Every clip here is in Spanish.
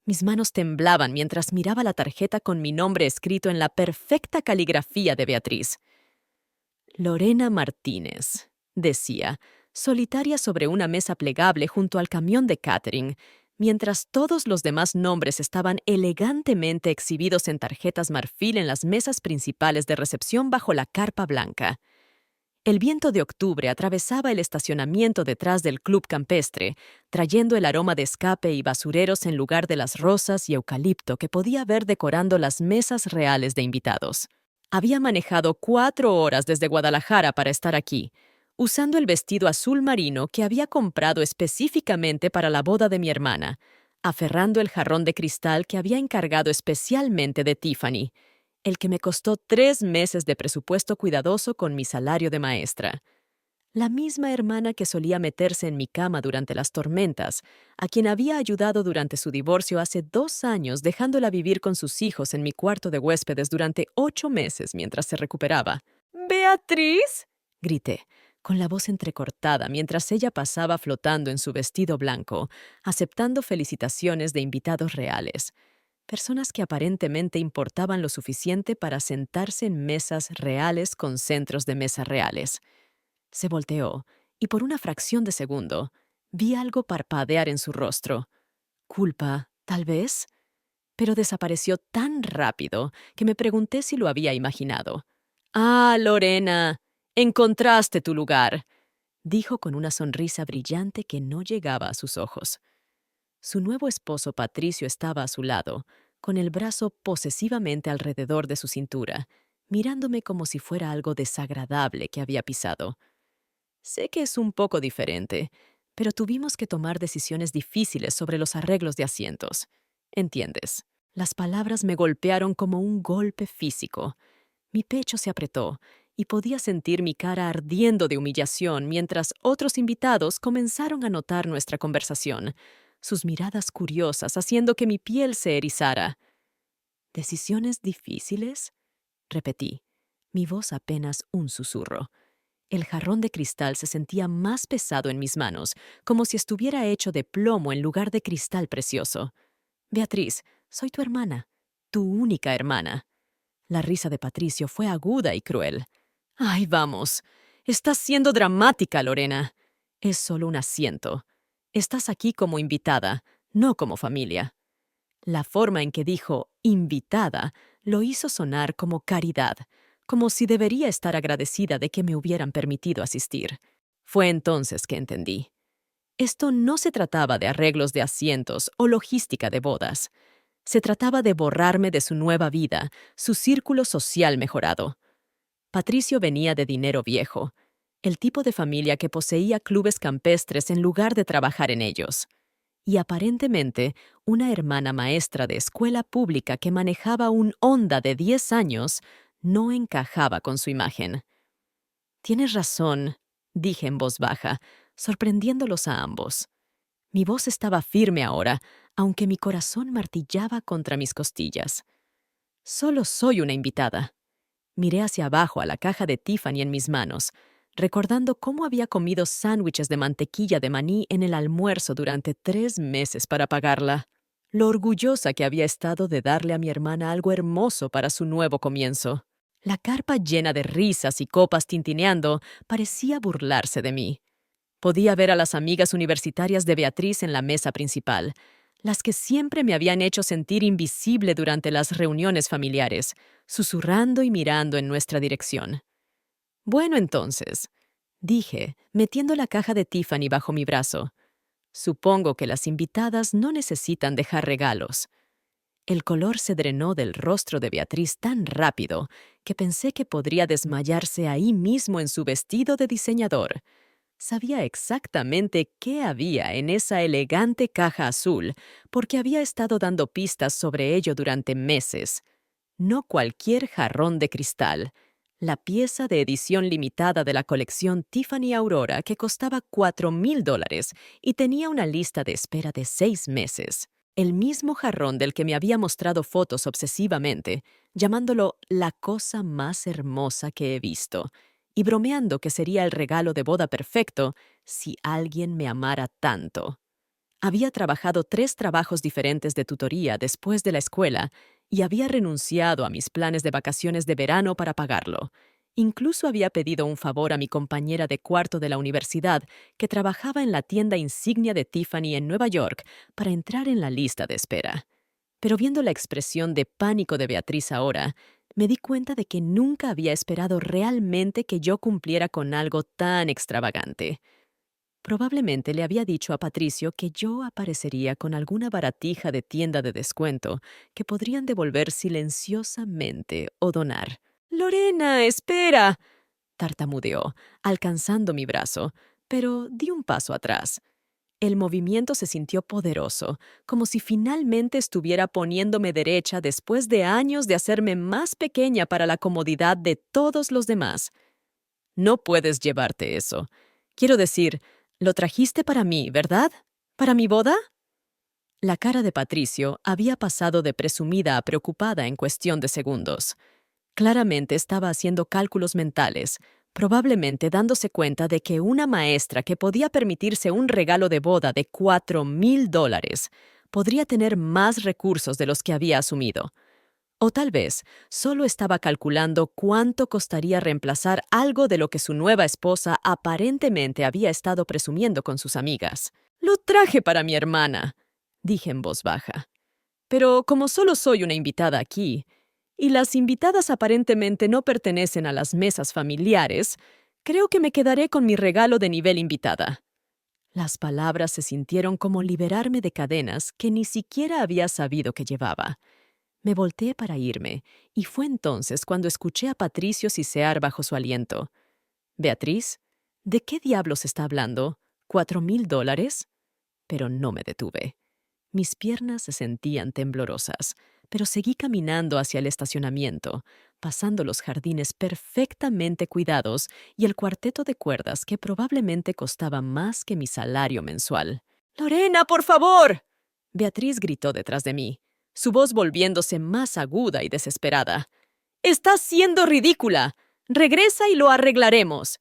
Mis manos temblaban mientras miraba la tarjeta con mi nombre escrito en la perfecta caligrafía de Beatriz. Lorena Martínez, decía, solitaria sobre una mesa plegable junto al camión de catering, mientras todos los demás nombres estaban elegantemente exhibidos en tarjetas marfil en las mesas principales de recepción bajo la carpa blanca. El viento de octubre atravesaba el estacionamiento detrás del club campestre, trayendo el aroma de escape y basureros en lugar de las rosas y eucalipto que podía ver decorando las mesas reales de invitados. Había manejado 4 horas desde Guadalajara para estar aquí, usando el vestido azul marino que había comprado específicamente para la boda de mi hermana, aferrando el jarrón de cristal que había encargado especialmente de Tiffany, el que me costó 3 meses de presupuesto cuidadoso con mi salario de maestra. La misma hermana que solía meterse en mi cama durante las tormentas, a quien había ayudado durante su divorcio hace 2 años dejándola vivir con sus hijos en mi cuarto de huéspedes durante 8 meses mientras se recuperaba. «¿Beatriz?», grité, con la voz entrecortada mientras ella pasaba flotando en su vestido blanco, aceptando felicitaciones de invitados reales. Personas que aparentemente importaban lo suficiente para sentarse en mesas reales con centros de mesa reales. Se volteó, y por una fracción de segundo, vi algo parpadear en su rostro. Culpa, tal vez, pero desapareció tan rápido que me pregunté si lo había imaginado. «Ah, Lorena, encontraste tu lugar», dijo con una sonrisa brillante que no llegaba a sus ojos. Su nuevo esposo Patricio estaba a su lado, con el brazo posesivamente alrededor de su cintura, mirándome como si fuera algo desagradable que había pisado. Sé que es un poco diferente, pero tuvimos que tomar decisiones difíciles sobre los arreglos de asientos. ¿Entiendes? Las palabras me golpearon como un golpe físico. Mi pecho se apretó y podía sentir mi cara ardiendo de humillación mientras otros invitados comenzaron a notar nuestra conversación, sus miradas curiosas haciendo que mi piel se erizara. ¿Decisiones difíciles?, repetí, mi voz apenas un susurro. El jarrón de cristal se sentía más pesado en mis manos, como si estuviera hecho de plomo en lugar de cristal precioso. «Beatriz, soy tu hermana, tu única hermana». La risa de Patricio fue aguda y cruel. «Ay, vamos. Estás siendo dramática, Lorena. Es solo un asiento. Estás aquí como invitada, no como familia». La forma en que dijo «invitada» lo hizo sonar como caridad, como si debería estar agradecida de que me hubieran permitido asistir. Fue entonces que entendí. Esto no se trataba de arreglos de asientos o logística de bodas. Se trataba de borrarme de su nueva vida, su círculo social mejorado. Patricio venía de dinero viejo, el tipo de familia que poseía clubes campestres en lugar de trabajar en ellos. Y aparentemente, una hermana maestra de escuela pública que manejaba un Honda de 10 años no encajaba con su imagen. «Tienes razón», dije en voz baja, sorprendiéndolos a ambos. Mi voz estaba firme ahora, aunque mi corazón martillaba contra mis costillas. «Solo soy una invitada». Miré hacia abajo a la caja de Tiffany en mis manos, recordando cómo había comido sándwiches de mantequilla de maní en el almuerzo durante 3 meses para pagarla. Lo orgullosa que había estado de darle a mi hermana algo hermoso para su nuevo comienzo. La carpa llena de risas y copas tintineando parecía burlarse de mí. Podía ver a las amigas universitarias de Beatriz en la mesa principal, las que siempre me habían hecho sentir invisible durante las reuniones familiares, susurrando y mirando en nuestra dirección. «Bueno, entonces», dije, metiendo la caja de Tiffany bajo mi brazo. «Supongo que las invitadas no necesitan dejar regalos». El color se drenó del rostro de Beatriz tan rápido que pensé que podría desmayarse ahí mismo en su vestido de diseñador. Sabía exactamente qué había en esa elegante caja azul, porque había estado dando pistas sobre ello durante meses. No cualquier jarrón de cristal, la pieza de edición limitada de la colección Tiffany Aurora que costaba $4,000 y tenía una lista de espera de 6 meses. El mismo jarrón del que me había mostrado fotos obsesivamente, llamándolo la cosa más hermosa que he visto, y bromeando que sería el regalo de boda perfecto si alguien me amara tanto. Había trabajado 3 trabajos diferentes de tutoría después de la escuela y había renunciado a mis planes de vacaciones de verano para pagarlo. Incluso había pedido un favor a mi compañera de cuarto de la universidad, que trabajaba en la tienda insignia de Tiffany en Nueva York, para entrar en la lista de espera. Pero viendo la expresión de pánico de Beatriz ahora, me di cuenta de que nunca había esperado realmente que yo cumpliera con algo tan extravagante. Probablemente le había dicho a Patricio que yo aparecería con alguna baratija de tienda de descuento que podrían devolver silenciosamente o donar. «Lorena, espera», tartamudeó, alcanzando mi brazo, pero di un paso atrás. El movimiento se sintió poderoso, como si finalmente estuviera poniéndome derecha después de años de hacerme más pequeña para la comodidad de todos los demás. «No puedes llevarte eso. Quiero decir, lo trajiste para mí, ¿verdad? ¿Para mi boda?» La cara de Patricio había pasado de presumida a preocupada en cuestión de segundos. Claramente estaba haciendo cálculos mentales, probablemente dándose cuenta de que una maestra que podía permitirse un regalo de boda de $4,000 podría tener más recursos de los que había asumido. O tal vez solo estaba calculando cuánto costaría reemplazar algo de lo que su nueva esposa aparentemente había estado presumiendo con sus amigas. «Lo traje para mi hermana», dije en voz baja. «Pero como solo soy una invitada aquí, y las invitadas aparentemente no pertenecen a las mesas familiares, creo que me quedaré con mi regalo de nivel invitada». Las palabras se sintieron como liberarme de cadenas que ni siquiera había sabido que llevaba. Me volteé para irme, y fue entonces cuando escuché a Patricio sisear bajo su aliento. «Beatriz, ¿de qué diablos está hablando? ¿$4,000?» Pero no me detuve. Mis piernas se sentían temblorosas, pero seguí caminando hacia el estacionamiento, pasando los jardines perfectamente cuidados y el cuarteto de cuerdas que probablemente costaba más que mi salario mensual. «Lorena, por favor», Beatriz gritó detrás de mí, su voz volviéndose más aguda y desesperada. «¡Estás siendo ridícula! Regresa y lo arreglaremos».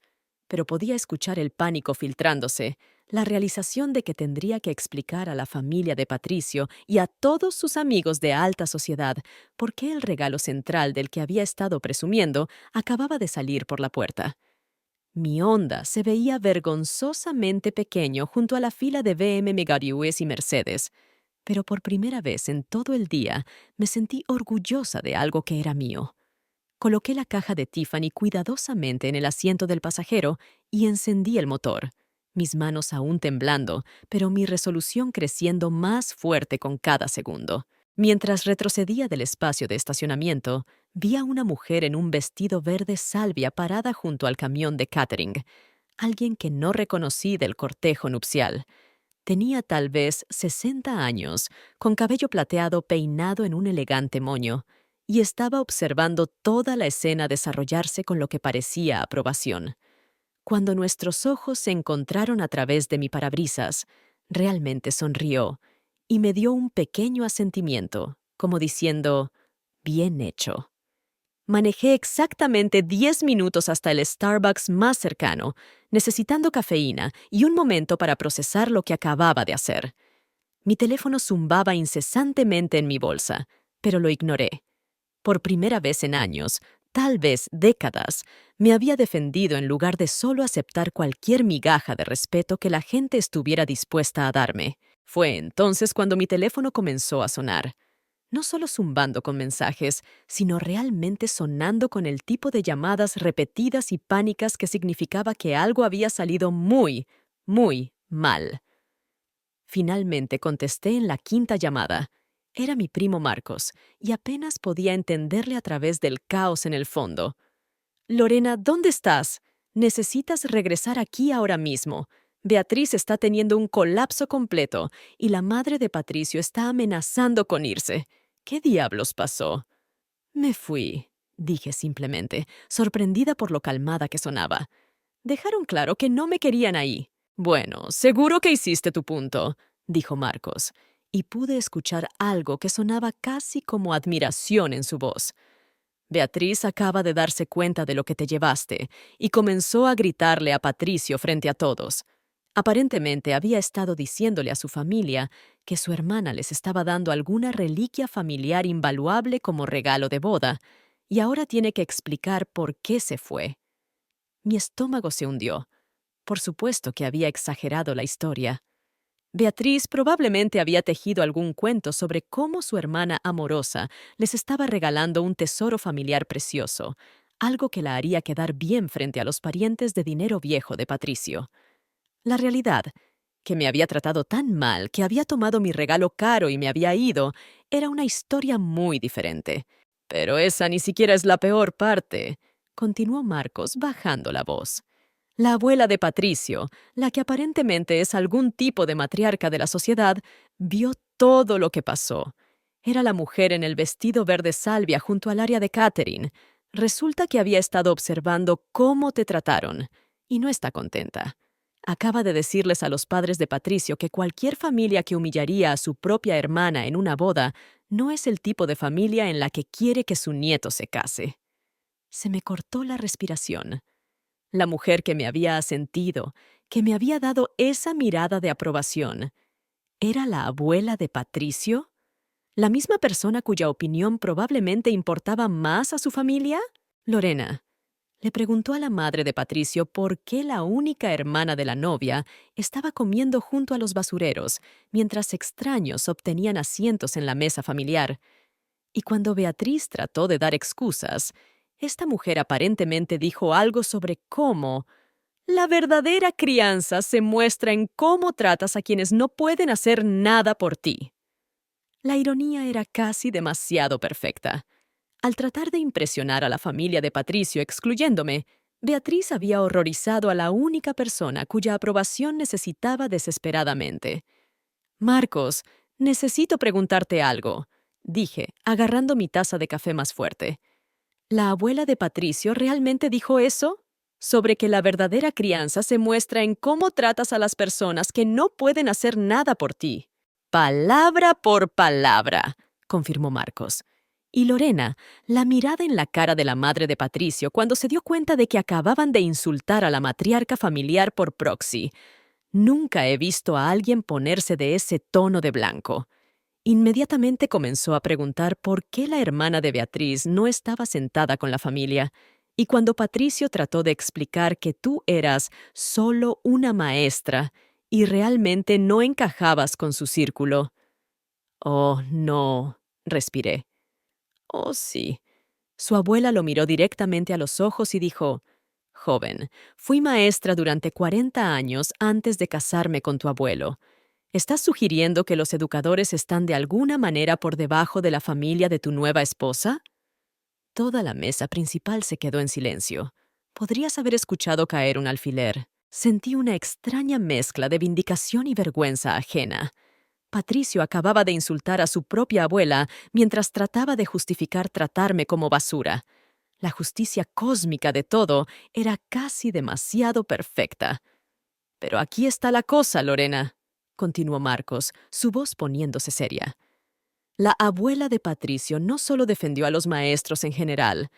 Pero podía escuchar el pánico filtrándose, la realización de que tendría que explicar a la familia de Patricio y a todos sus amigos de alta sociedad por qué el regalo central del que había estado presumiendo acababa de salir por la puerta. Mi Honda se veía vergonzosamente pequeño junto a la fila de BMW y Mercedes, pero por primera vez en todo el día me sentí orgullosa de algo que era mío. Coloqué la caja de Tiffany cuidadosamente en el asiento del pasajero y encendí el motor, mis manos aún temblando, pero mi resolución creciendo más fuerte con cada segundo. Mientras retrocedía del espacio de estacionamiento, vi a una mujer en un vestido verde salvia parada junto al camión de catering, alguien que no reconocí del cortejo nupcial. Tenía tal vez 60 años, con cabello plateado peinado en un elegante moño, y estaba observando toda la escena desarrollarse con lo que parecía aprobación. Cuando nuestros ojos se encontraron a través de mi parabrisas, realmente sonrió y me dio un pequeño asentimiento, como diciendo, «Bien hecho». Manejé exactamente 10 minutos hasta el Starbucks más cercano, necesitando cafeína y un momento para procesar lo que acababa de hacer. Mi teléfono zumbaba incesantemente en mi bolsa, pero lo ignoré. Por primera vez en años, tal vez décadas, me había defendido en lugar de solo aceptar cualquier migaja de respeto que la gente estuviera dispuesta a darme. Fue entonces cuando mi teléfono comenzó a sonar. No solo zumbando con mensajes, sino realmente sonando con el tipo de llamadas repetidas y pánicas que significaba que algo había salido muy, muy mal. Finalmente contesté en la quinta llamada. Era mi primo Marcos, y apenas podía entenderle a través del caos en el fondo. «Lorena, ¿dónde estás? Necesitas regresar aquí ahora mismo. Beatriz está teniendo un colapso completo, y la madre de Patricio está amenazando con irse. ¿Qué diablos pasó?» «Me fui», dije simplemente, sorprendida por lo calmada que sonaba. Dejaron claro que no me querían ahí. «Bueno, seguro que hiciste tu punto», dijo Marcos, y pude escuchar algo que sonaba casi como admiración en su voz. «Beatriz acaba de darse cuenta de lo que te llevaste y comenzó a gritarle a Patricio frente a todos. Aparentemente había estado diciéndole a su familia que su hermana les estaba dando alguna reliquia familiar invaluable como regalo de boda, y ahora tiene que explicar por qué se fue. Mi estómago se hundió. Por supuesto que había exagerado la historia. Beatriz probablemente había tejido algún cuento sobre cómo su hermana amorosa les estaba regalando un tesoro familiar precioso, algo que la haría quedar bien frente a los parientes de dinero viejo de Patricio. La realidad, que me había tratado tan mal que había tomado mi regalo caro y me había ido, era una historia muy diferente. Pero esa ni siquiera es la peor parte, continuó Marcos bajando la voz. La abuela de Patricio, la que aparentemente es algún tipo de matriarca de la sociedad, vio todo lo que pasó. Era la mujer en el vestido verde salvia junto al área de catering. Resulta que había estado observando cómo te trataron, y no está contenta. Acaba de decirles a los padres de Patricio que cualquier familia que humillaría a su propia hermana en una boda no es el tipo de familia en la que quiere que su nieto se case. Se me cortó la respiración. La mujer que me había asentido, que me había dado esa mirada de aprobación, ¿era la abuela de Patricio? ¿La misma persona cuya opinión probablemente importaba más a su familia? Lorena le preguntó a la madre de Patricio por qué la única hermana de la novia estaba comiendo junto a los basureros, mientras extraños obtenían asientos en la mesa familiar. Y cuando Beatriz trató de dar excusas, esta mujer aparentemente dijo algo sobre cómo la verdadera crianza se muestra en cómo tratas a quienes no pueden hacer nada por ti. La ironía era casi demasiado perfecta. Al tratar de impresionar a la familia de Patricio excluyéndome, Beatriz había horrorizado a la única persona cuya aprobación necesitaba desesperadamente. Marcos, necesito preguntarte algo, dije, agarrando mi taza de café más fuerte. ¿La abuela de Patricio realmente dijo eso? Sobre que la verdadera crianza se muestra en cómo tratas a las personas que no pueden hacer nada por ti. Palabra por palabra, confirmó Marcos. Y Lorena, la mirada en la cara de la madre de Patricio cuando se dio cuenta de que acababan de insultar a la matriarca familiar por proxy. Nunca he visto a alguien ponerse de ese tono de blanco. Inmediatamente comenzó a preguntar por qué la hermana de Beatriz no estaba sentada con la familia, y cuando Patricio trató de explicar que tú eras solo una maestra y realmente no encajabas con su círculo. Oh, no, respiré. Oh, sí. Su abuela lo miró directamente a los ojos y dijo, «Joven, fui maestra durante 40 años antes de casarme con tu abuelo. ¿Estás sugiriendo que los educadores están de alguna manera por debajo de la familia de tu nueva esposa?» Toda la mesa principal se quedó en silencio. Podrías haber escuchado caer un alfiler. Sentí una extraña mezcla de vindicación y vergüenza ajena. Patricio acababa de insultar a su propia abuela mientras trataba de justificar tratarme como basura. La justicia cósmica de todo era casi demasiado perfecta. «Pero aquí está la cosa, Lorena», continuó Marcos, su voz poniéndose seria. La abuela de Patricio no solo defendió a los maestros en general,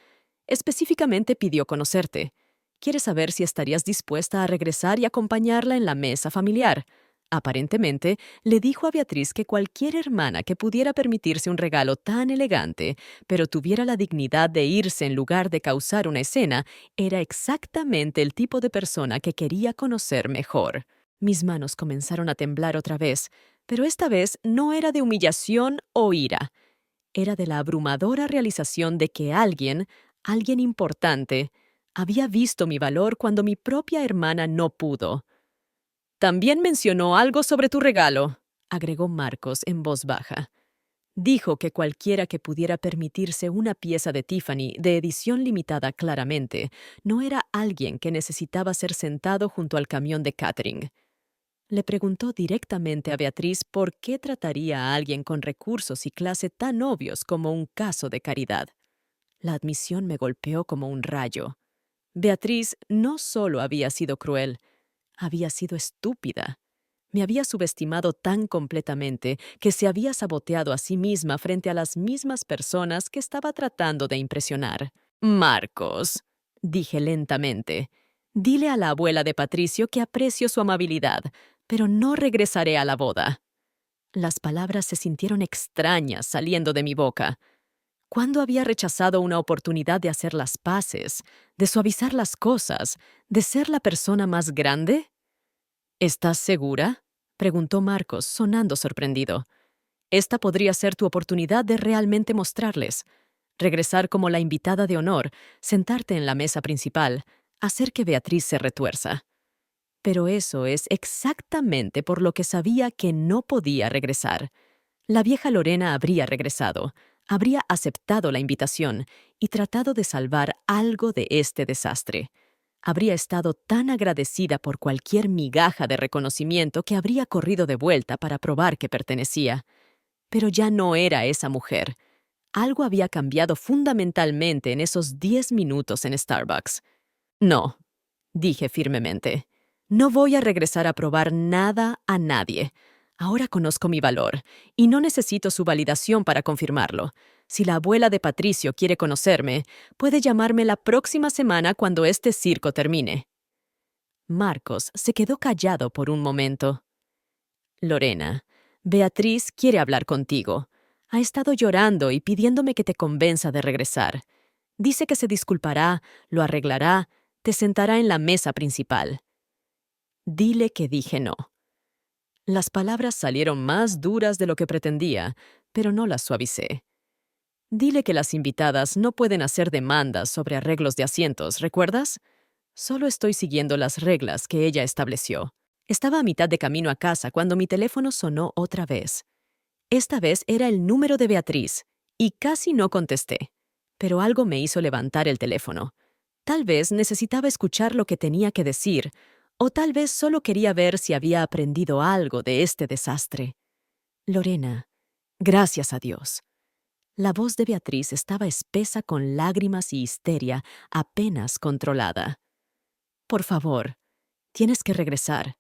específicamente pidió conocerte. Quiere saber si estarías dispuesta a regresar y acompañarla en la mesa familiar. Aparentemente, le dijo a Beatriz que cualquier hermana que pudiera permitirse un regalo tan elegante, pero tuviera la dignidad de irse en lugar de causar una escena, era exactamente el tipo de persona que quería conocer mejor. Mis manos comenzaron a temblar otra vez, pero esta vez no era de humillación o ira. Era de la abrumadora realización de que alguien importante, había visto mi valor cuando mi propia hermana no pudo. «También mencionó algo sobre tu regalo», agregó Marcos en voz baja. Dijo que cualquiera que pudiera permitirse una pieza de Tiffany de edición limitada claramente, no era alguien que necesitaba ser sentado junto al camión de catering. Le preguntó directamente a Beatriz por qué trataría a alguien con recursos y clase tan obvios como un caso de caridad. La admisión me golpeó como un rayo. Beatriz no solo había sido cruel, había sido estúpida. Me había subestimado tan completamente que se había saboteado a sí misma frente a las mismas personas que estaba tratando de impresionar. «Marcos», dije lentamente, Dile a la abuela de Patricio que aprecio su amabilidad, pero no regresaré a la boda. Las palabras se sintieron extrañas saliendo de mi boca. ¿Cuándo había rechazado una oportunidad de hacer las paces, de suavizar las cosas, de ser la persona más grande? ¿Estás segura?, preguntó Marcos, sonando sorprendido. Esta podría ser tu oportunidad de realmente mostrarles. Regresar como la invitada de honor, sentarte en la mesa principal, hacer que Beatriz se retuerza. Pero eso es exactamente por lo que sabía que no podía regresar. La vieja Lorena habría regresado, habría aceptado la invitación y tratado de salvar algo de este desastre. Habría estado tan agradecida por cualquier migaja de reconocimiento que habría corrido de vuelta para probar que pertenecía. Pero ya no era esa mujer. Algo había cambiado fundamentalmente en esos 10 minutos en Starbucks. No, dije firmemente. No voy a regresar a probar nada a nadie. Ahora conozco mi valor, y no necesito su validación para confirmarlo. Si la abuela de Patricio quiere conocerme, puede llamarme la próxima semana cuando este circo termine. Marcos se quedó callado por un momento. Lorena, Beatriz quiere hablar contigo. Ha estado llorando y pidiéndome que te convenza de regresar. Dice que se disculpará, lo arreglará, te sentará en la mesa principal. Dile que dije no. Las palabras salieron más duras de lo que pretendía, pero no las suavicé. Dile que las invitadas no pueden hacer demandas sobre arreglos de asientos, ¿recuerdas? Solo estoy siguiendo las reglas que ella estableció. Estaba a mitad de camino a casa cuando mi teléfono sonó otra vez. Esta vez era el número de Beatriz, y casi no contesté. Pero algo me hizo levantar el teléfono. Tal vez necesitaba escuchar lo que tenía que decir, o tal vez solo quería ver si había aprendido algo de este desastre. Lorena, gracias a Dios. La voz de Beatriz estaba espesa con lágrimas y histeria apenas controlada. Por favor, tienes que regresar.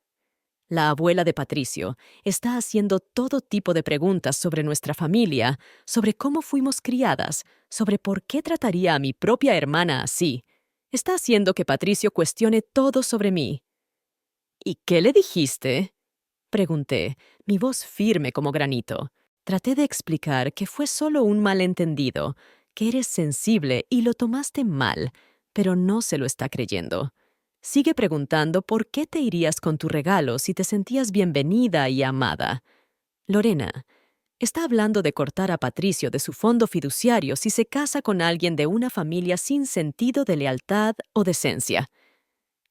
La abuela de Patricio está haciendo todo tipo de preguntas sobre nuestra familia, sobre cómo fuimos criadas, sobre por qué trataría a mi propia hermana así. Está haciendo que Patricio cuestione todo sobre mí. ¿Y qué le dijiste?, pregunté, mi voz firme como granito. Traté de explicar que fue solo un malentendido, que eres sensible y lo tomaste mal, pero no se lo está creyendo. Sigue preguntando por qué te irías con tu regalo si te sentías bienvenida y amada. Lorena, está hablando de cortar a Patricio de su fondo fiduciario si se casa con alguien de una familia sin sentido de lealtad o decencia.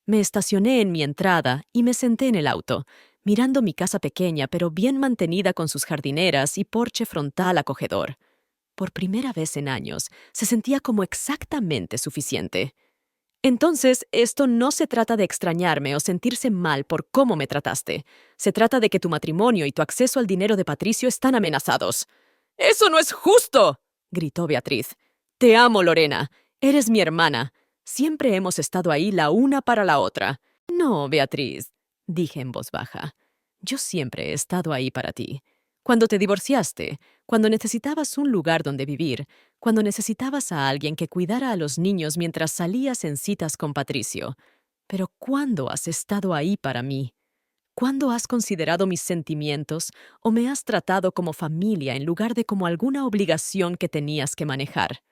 Me estacioné en mi entrada y me senté en el auto, mirando mi casa pequeña pero bien mantenida con sus jardineras y porche frontal acogedor. Por primera vez en años, se sentía como exactamente suficiente. Entonces, esto no se trata de extrañarme o sentirse mal por cómo me trataste. Se trata de que tu matrimonio y tu acceso al dinero de Patricio están amenazados. ¡Eso no es justo!, gritó Beatriz. Te amo, Lorena. Eres mi hermana. Siempre hemos estado ahí la una para la otra. No, Beatriz, dije en voz baja. Yo siempre he estado ahí para ti. Cuando te divorciaste, cuando necesitabas un lugar donde vivir, cuando necesitabas a alguien que cuidara a los niños mientras salías en citas con Patricio. Pero ¿cuándo has estado ahí para mí? ¿Cuándo has considerado mis sentimientos o me has tratado como familia en lugar de como alguna obligación que tenías que manejar?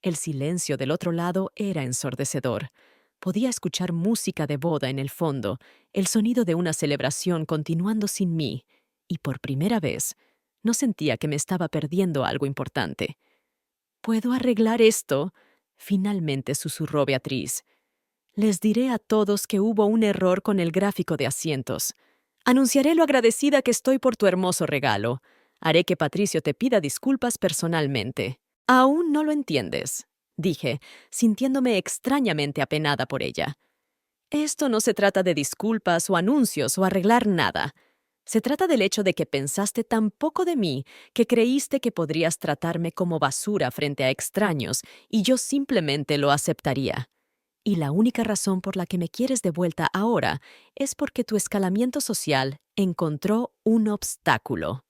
El silencio del otro lado era ensordecedor. Podía escuchar música de boda en el fondo, el sonido de una celebración continuando sin mí, y por primera vez no sentía que me estaba perdiendo algo importante. ¿Puedo arreglar esto?, finalmente susurró Beatriz. Les diré a todos que hubo un error con el gráfico de asientos. Anunciaré lo agradecida que estoy por tu hermoso regalo. Haré que Patricio te pida disculpas personalmente. Aún no lo entiendes, dije, sintiéndome extrañamente apenada por ella. Esto no se trata de disculpas o anuncios o arreglar nada. Se trata del hecho de que pensaste tan poco de mí que creíste que podrías tratarme como basura frente a extraños y yo simplemente lo aceptaría. Y la única razón por la que me quieres de vuelta ahora es porque tu escalamiento social encontró un obstáculo.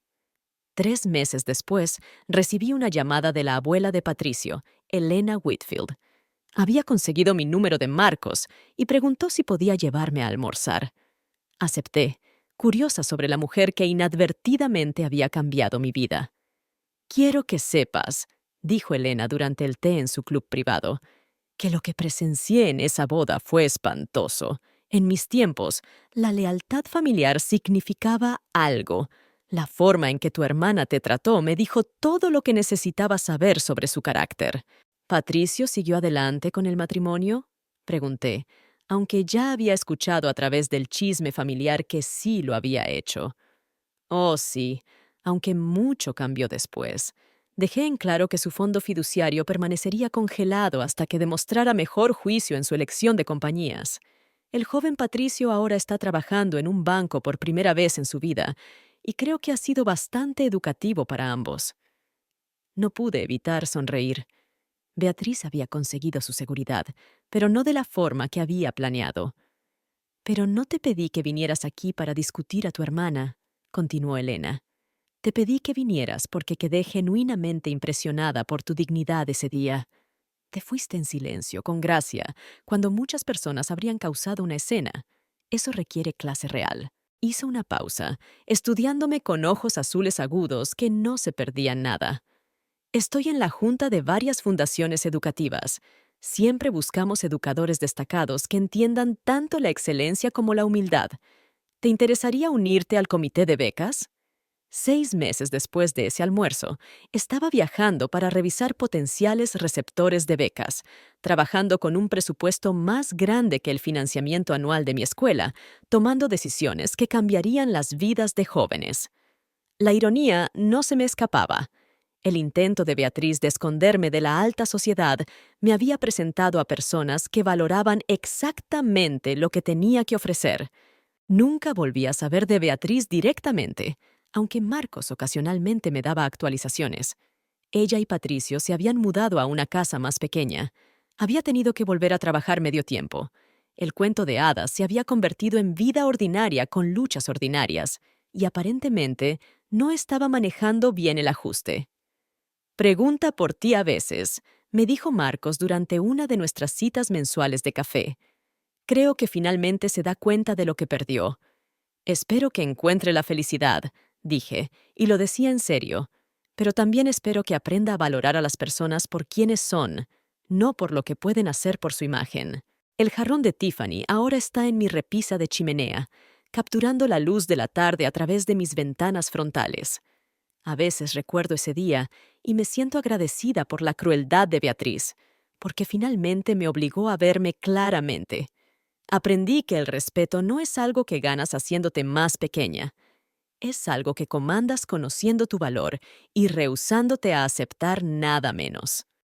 3 meses después, recibí una llamada de la abuela de Patricio, Elena Whitfield. Había conseguido mi número de Marcos y preguntó si podía llevarme a almorzar. Acepté, curiosa sobre la mujer que inadvertidamente había cambiado mi vida. «Quiero que sepas», dijo Elena durante el té en su club privado, «que lo que presencié en esa boda fue espantoso. En mis tiempos, la lealtad familiar significaba algo. La forma en que tu hermana te trató me dijo todo lo que necesitaba saber sobre su carácter». «¿Patricio siguió adelante con el matrimonio?», pregunté, aunque ya había escuchado a través del chisme familiar que sí lo había hecho. «Oh, sí, aunque mucho cambió después. Dejé en claro que su fondo fiduciario permanecería congelado hasta que demostrara mejor juicio en su elección de compañías. El joven Patricio ahora está trabajando en un banco por primera vez en su vida, y creo que ha sido bastante educativo para ambos». No pude evitar sonreír. Beatriz había conseguido su seguridad, pero no de la forma que había planeado. «Pero no te pedí que vinieras aquí para discutir a tu hermana», continuó Elena. «Te pedí que vinieras porque quedé genuinamente impresionada por tu dignidad ese día. Te fuiste en silencio, con gracia, cuando muchas personas habrían causado una escena. Eso requiere clase real». Hizo una pausa, estudiándome con ojos azules agudos que no se perdían nada. «Estoy en la junta de varias fundaciones educativas. Siempre buscamos educadores destacados que entiendan tanto la excelencia como la humildad. ¿Te interesaría unirte al comité de becas?». 6 meses después de ese almuerzo, estaba viajando para revisar potenciales receptores de becas, trabajando con un presupuesto más grande que el financiamiento anual de mi escuela, tomando decisiones que cambiarían las vidas de jóvenes. La ironía no se me escapaba. El intento de Beatriz de esconderme de la alta sociedad me había presentado a personas que valoraban exactamente lo que tenía que ofrecer. Nunca volví a saber de Beatriz directamente, aunque Marcos ocasionalmente me daba actualizaciones. Ella y Patricio se habían mudado a una casa más pequeña. Había tenido que volver a trabajar medio tiempo. El cuento de hadas se había convertido en vida ordinaria con luchas ordinarias, y aparentemente no estaba manejando bien el ajuste. «Pregunta por ti a veces», me dijo Marcos durante una de nuestras citas mensuales de café. «Creo que finalmente se da cuenta de lo que perdió». «Espero que encuentre la felicidad», dije, y lo decía en serio. «Pero también espero que aprenda a valorar a las personas por quienes son, no por lo que pueden hacer por su imagen». El jarrón de Tiffany ahora está en mi repisa de chimenea, capturando la luz de la tarde a través de mis ventanas frontales. A veces recuerdo ese día y me siento agradecida por la crueldad de Beatriz, porque finalmente me obligó a verme claramente. Aprendí que el respeto no es algo que ganas haciéndote más pequeña. Es algo que comandas conociendo tu valor y rehusándote a aceptar nada menos.